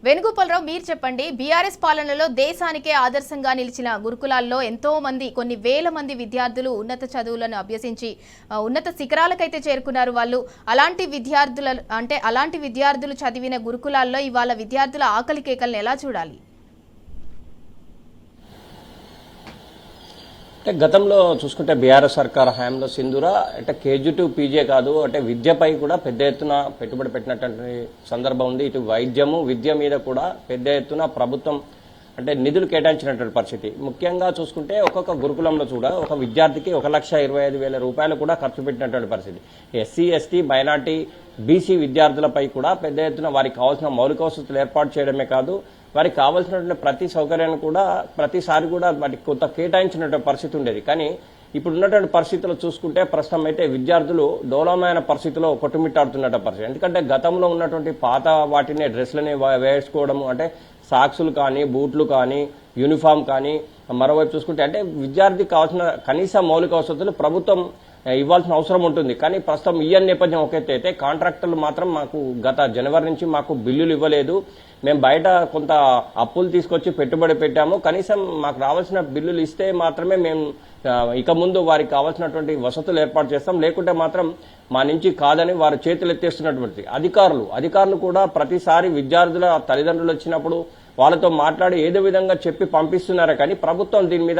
వేణుగోపాలరావు మీరు చెప్పండి బీఆర్ఎస్ పాలనలో దేశానికే ఆదర్శంగా నిలిచిన గురుకులాల్లో ఎంతో మంది కొన్ని వేల మంది విద్యార్థులు ఉన్నత చదువులను అభ్యసించి ఉన్నత శిఖరాలకైతే చేరుకున్నారు వాళ్ళు అలాంటి విద్యార్థులు చదివిన గురుకులాల్లో ఇవాళ విద్యార్థుల ఆకలి కేకలను ఎలా చూడాలి అంటే గతంలో చూసుకుంటే బీఆర్ఎస్ సర్కార్ హయాంలో సింధూర అంటే కేజీ టు పీజీ కాదు అంటే విద్యపై కూడా పెద్ద ఎత్తున పెట్టుబడి పెట్టినటువంటి సందర్భం ఉంది. ఇటు వైద్యము విద్య మీద కూడా పెద్ద ఎత్తున ప్రభుత్వం అంటే నిధులు కేటాయించినటువంటి పరిస్థితి. ముఖ్యంగా చూసుకుంటే ఒక్కొక్క గురుకులంలో కూడా ఒక విద్యార్థికి 1,25,000 రూపాయలు కూడా ఖర్చు పెట్టినటువంటి పరిస్థితి. ఎస్సీ ఎస్టీ మైనార్టీ బీసీ విద్యార్థులపై కూడా పెద్ద ఎత్తున వారికి కావాల్సిన మౌలిక వసతులు ఏర్పాటు చేయడమే కాదు వారికి కావాల్సినటువంటి ప్రతి సౌకర్యాన్ని కూడా ప్రతిసారి కూడా వాటికి కొంత కేటాయించినటువంటి పరిస్థితి ఉండేది. కానీ ఇప్పుడు ఉన్నటువంటి పరిస్థితులు చూసుకుంటే ప్రస్తుతం అయితే విద్యార్థులు డోలమైన పరిస్థితిలో కొట్టుమిట్టాడుతున్నటువంటి పరిస్థితి. ఎందుకంటే గతంలో ఉన్నటువంటి పాత వాటిని డ్రెస్లని వేసుకోవడము అంటే సాక్సులు కానీ బూట్లు కానీ యూనిఫామ్ కానీ మరోవైపు చూసుకుంటే అంటే విద్యార్థికి కావాల్సిన కనీస మౌలిక వసతులు ప్రభుత్వం ఇవ్వాల్సిన అవసరం ఉంటుంది. కానీ ప్రస్తుతం ఈ నేపథ్యం ఒకటైతే కాంట్రాక్టర్లు మాత్రం మాకు గత జనవరి నుంచి మాకు బిల్లులు ఇవ్వలేదు, మేము బయట కొంత అప్పులు తీసుకొచ్చి పెట్టుబడి పెట్టాము, కనీసం మాకు రావాల్సిన బిల్లులు ఇస్తే మాత్రమే మేము ఇక ముందు వారికి కావాల్సినటువంటి వసతులు ఏర్పాటు చేస్తాం, లేకుంటే మాత్రం మా నుంచి కాదని వారు చేతులు ఎత్తేస్తున్నటువంటి అధికారులు కూడా ప్రతిసారి విద్యార్థుల తల్లిదండ్రులు వచ్చినప్పుడు వాళ్ళతో మాట్లాడి ఏదో విధంగా చెప్పి పంపిస్తున్నారే కానీ ప్రభుత్వం దీని మీద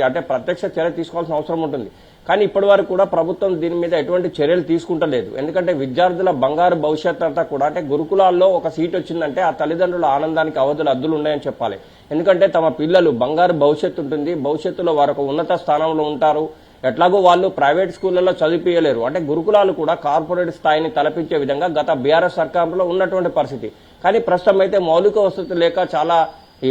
అంటే ప్రత్యక్ష చర్య తీసుకోవాల్సిన అవసరం ఉంటుంది. కానీ ఇప్పటి వరకు కూడా ప్రభుత్వం దీని మీద ఎటువంటి చర్యలు తీసుకుంటలేదు. ఎందుకంటే విద్యార్థుల బంగారు భవిష్యత్ అంతా కూడా అంటే గురుకులాల్లో ఒక సీట్ వచ్చిందంటే ఆ తల్లిదండ్రుల ఆనందానికి అద్దులు ఉన్నాయని చెప్పాలి. ఎందుకంటే తమ పిల్లలు బంగారు భవిష్యత్తు ఉంటుంది, భవిష్యత్తులో వారు ఒక ఉన్నత స్థానంలో ఉంటారు. ఎట్లాగో వాళ్ళు ప్రైవేట్ స్కూళ్లలో చదివించలేరు అంటే గురుకులాలు కూడా కార్పొరేట్ స్థాయిని తలపించే విధంగా గత బీఆర్ఎస్ సర్కారులో ఉన్నటువంటి పరిస్థితి. కానీ ప్రస్తుతం అయితే మౌలిక వసతులు లేక చాలా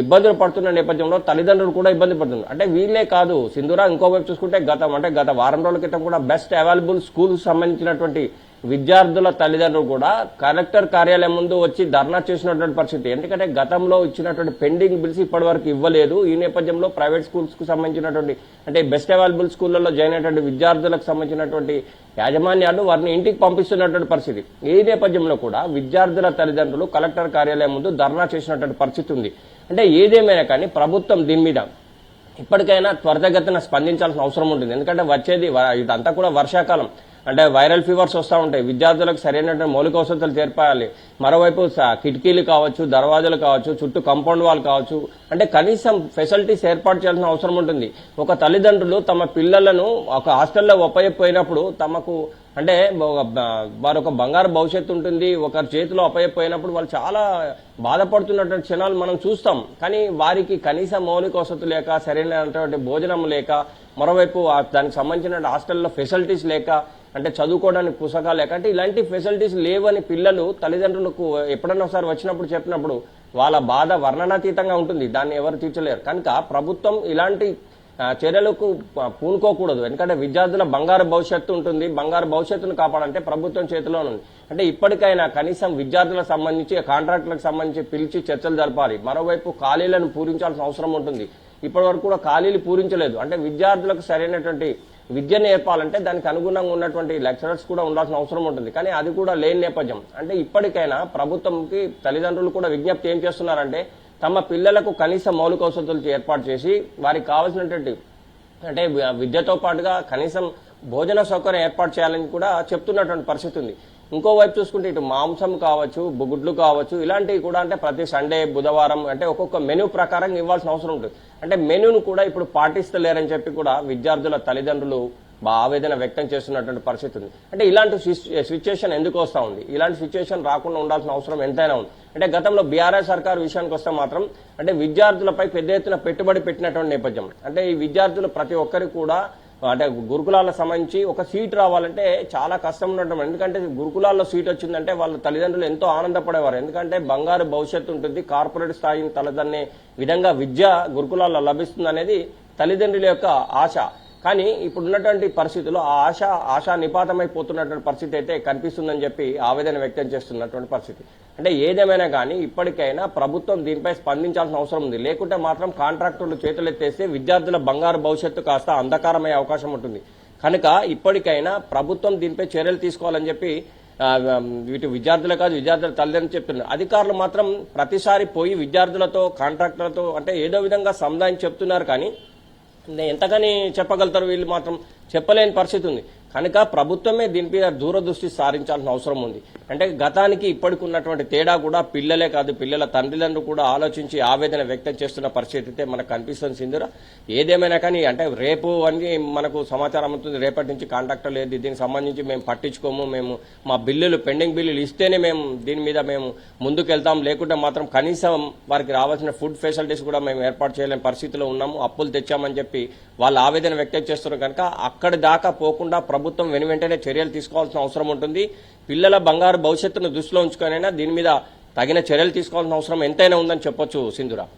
ఇబ్బందులు పడుతున్న నేపథ్యంలో తల్లిదండ్రులు కూడా ఇబ్బంది పడుతున్నారు. అంటే వీళ్ళే కాదు సింధూరా, ఇంకోవైపు చూసుకుంటే గత వారం రోజుల క్రితం కూడా బెస్ట్ అవైలబుల్ స్కూల్ సంబంధించినటువంటి విద్యార్థుల తల్లిదండ్రులు కూడా కలెక్టర్ కార్యాలయం ముందు వచ్చి ధర్నా చేసినటువంటి పరిస్థితి. ఎందుకంటే గతంలో ఇచ్చినటువంటి పెండింగ్ బిల్స్ ఇప్పటి వరకు ఇవ్వలేదు. ఈ నేపథ్యంలో ప్రైవేట్ స్కూల్స్ కు సంబంధించినటువంటి అంటే బెస్ట్ అవైలబుల్ స్కూళ్లలో జాయిన్ అయినటువంటి విద్యార్థులకు సంబంధించినటువంటి యాజమాన్యాలు వారిని ఇంటికి పంపిస్తున్నటువంటి పరిస్థితి. ఈ నేపథ్యంలో కూడా విద్యార్థుల తల్లిదండ్రులు కలెక్టర్ కార్యాలయం ముందు ధర్నా చేసినటువంటి పరిస్థితి ఉంది. అంటే ఏదేమైనా కానీ ప్రభుత్వం దీని మీద ఇప్పటికైనా త్వరితగతిన స్పందించాల్సిన అవసరం ఉంటుంది. ఎందుకంటే వచ్చేది ఇదంతా కూడా వర్షాకాలం అంటే వైరల్ ఫీవర్స్ వస్తూ ఉంటాయి, విద్యార్థులకు సరైన మౌలిక వసతులు చేర్పాలి. మరోవైపు కిటికీలు కావచ్చు, దర్వాజాలు కావచ్చు, చుట్టూ కాంపౌండ్ వాల్ కావచ్చు, అంటే కనీసం ఫెసిలిటీస్ ఏర్పాటు చేయాల్సిన అవసరం ఉంటుంది. ఒక తల్లిదండ్రులు తమ పిల్లలను ఒక హాస్టల్లో ఒప్పయిపోయినప్పుడు తమకు అంటే వారు ఒక బంగారు భవిష్యత్తు ఉంటుంది, ఒకరి చేతిలో అప్పయిపోయినప్పుడు వాళ్ళు చాలా బాధపడుతున్నటువంటి క్షణాలు మనం చూస్తాం. కానీ వారికి కనీస మౌలిక వసతులు లేక, సరైనటువంటి భోజనం లేక, మరోవైపు దానికి సంబంధించిన హాస్టల్లో ఫెసిలిటీస్ లేక, అంటే చదువుకోవడానికి పుస్తకాలు లేక, అంటే ఇలాంటి ఫెసిలిటీస్ లేవని పిల్లలు తల్లిదండ్రులకు ఎప్పుడన్నా ఒకసారి వచ్చినప్పుడు చెప్పినప్పుడు వాళ్ళ బాధ వర్ణనాతీతంగా ఉంటుంది, దాన్ని ఎవరు తీర్చలేరు. కనుక ప్రభుత్వం ఇలాంటి చర్యలకు పూనుకోకూడదు. ఎందుకంటే విద్యార్థుల బంగారు భవిష్యత్తు ఉంటుంది, బంగారు భవిష్యత్తును కాపాడంటే ప్రభుత్వం చేతిలో ఉంది. అంటే ఇప్పటికైనా కనీసం విద్యార్థులకు సంబంధించి కాంట్రాక్టులకు సంబంధించి పిలిచి చర్చలు జరపాలి. మరోవైపు ఖాళీలను పూరించాల్సిన అవసరం ఉంటుంది. ఇప్పటి వరకు కూడా ఖాళీలు పూరించలేదు. అంటే విద్యార్థులకు సరైనటువంటి విద్యను నేర్పాలంటే దానికి అనుగుణంగా ఉన్నటువంటి లెక్చరర్స్ కూడా ఉండాల్సిన అవసరం ఉంటుంది. కానీ అది కూడా లేని నేపథ్యం. అంటే ఇప్పటికైనా ప్రభుత్వంకి తల్లిదండ్రులు కూడా విజ్ఞప్తి ఏం చేస్తున్నారంటే తమ పిల్లలకు కనీస మౌలిక వసతులు ఏర్పాటు చేసి వారికి కావాల్సినటువంటి అంటే విద్యతో పాటుగా కనీసం భోజన సౌకర్యం ఏర్పాటు చేయాలని కూడా చెప్తున్నటువంటి పరిస్థితి ఉంది. ఇంకోవైపు చూసుకుంటే ఇటు మాంసం కావచ్చు, గుడ్లు కావచ్చు, ఇలాంటివి కూడా అంటే ప్రతి సండే బుధవారం అంటే ఒక్కొక్క మెనూ ప్రకారం ఇవ్వాల్సిన అవసరం ఉంటుంది. అంటే మెనూను కూడా ఇప్పుడు పాటిస్తలేరని చెప్పి కూడా విద్యార్థుల తల్లిదండ్రులు ఆవేదన వ్యక్తం చేస్తున్నటువంటి పరిస్థితి ఉంది. అంటే ఇలాంటి సిచ్యుయేషన్ ఎందుకు వస్తూ ఉంది, ఇలాంటి సిచ్యుయేషన్ రాకుండా ఉండాల్సిన అవసరం ఎంతైనా ఉంది. అంటే గతంలో బీఆర్ఎస్ సర్కార్ విషయానికి వస్తే మాత్రం అంటే విద్యార్థులపై పెద్ద ఎత్తున పెట్టుబడి పెట్టినటువంటి నేపథ్యం. అంటే ఈ విద్యార్థులు ప్రతి ఒక్కరికి కూడా అంటే గురుకులాలకు సంబంధించి ఒక సీట్ రావాలంటే చాలా కష్టం ఉండటం. ఎందుకంటే గురుకులాల్లో సీట్ వచ్చిందంటే వాళ్ళ తల్లిదండ్రులు ఎంతో ఆనందపడేవారు. ఎందుకంటే బంగారు భవిష్యత్తు ఉంటుంది, కార్పొరేట్ స్థాయిని తలదన్నే విధంగా విద్య గురుకులాల్లో లభిస్తుంది అనేది తల్లిదండ్రుల యొక్క ఆశ. కానీ ఇప్పుడున్నటువంటి పరిస్థితుల్లో ఆ ఆశ నిపాతమైపోతున్నటువంటి పరిస్థితి అయితే కనిపిస్తుందని చెప్పి ఆవేదన వ్యక్తం చేస్తున్నటువంటి పరిస్థితి. అంటే ఏదేమైనా కానీ ఇప్పటికైనా ప్రభుత్వం దీనిపై స్పందించాల్సిన అవసరం ఉంది. లేకుంటే మాత్రం కాంట్రాక్టర్లు చేతులెత్తేస్తే విద్యార్థుల బంగారు భవిష్యత్తు కాస్త అంధకారమయ్యే అవకాశం ఉంటుంది. కనుక ఇప్పటికైనా ప్రభుత్వం దీనిపై చర్యలు తీసుకోవాలని చెప్పి వీటి విద్యార్థులే కాదు విద్యార్థుల తల్లిదండ్రులు చెప్తున్నారు. అధికారులు మాత్రం ప్రతిసారి పోయి విద్యార్థులతో కాంట్రాక్టర్లతో అంటే ఏదో విధంగా సముదాయం చెప్తున్నారు, కానీ ఎంతకని చెప్పగలుగుతారు వీళ్ళు మాత్రం చెప్పలేని పరిస్థితి ఉంది. కనుక ప్రభుత్వమే దీని మీద దూరదృష్టి సారించాల్సిన అవసరం ఉంది. అంటే గతానికి ఇప్పటికి ఉన్నటువంటి తేడా కూడా పిల్లలే కాదు పిల్లల తండ్రులందరూ కూడా ఆలోచించి ఆవేదన వ్యక్తం చేస్తున్న పరిస్థితి అయితే మనకు కనిపిస్తుంది సింధూర. ఏదేమైనా కానీ అంటే రేపు అని మనకు సమాచారం అవుతుంది, రేపటి నుంచి కాంట్రాక్టర్ లేదు, దీనికి సంబంధించి మేము పట్టించుకోము, మేము మా బిల్లులు పెండింగ్ బిల్లులు ఇస్తేనే మేము దీని మీద మేము ముందుకెళ్తాం, లేకుంటే మాత్రం కనీసం వారికి రావాల్సిన ఫుడ్ ఫెసిలిటీస్ కూడా మేము ఏర్పాటు చేయలేని పరిస్థితిలో ఉన్నాము, అప్పులు తెచ్చామని చెప్పి వాళ్ళు ఆవేదన వ్యక్తం చేస్తున్నారు. కనుక అక్కడి దాకా పోకుండా ప్రభుత్వం వెనువెంటనే చర్యలు తీసుకోవాల్సిన అవసరం ఉంటుంది. పిల్లల బంగారు భవిష్యత్తును దృష్టిలో ఉంచుకొనైనా దీని మీద తగిన చర్యలు తీసుకోవాల్సిన అవసరం ఎంతైనా ఉందని చెప్పొచ్చు సింధూర.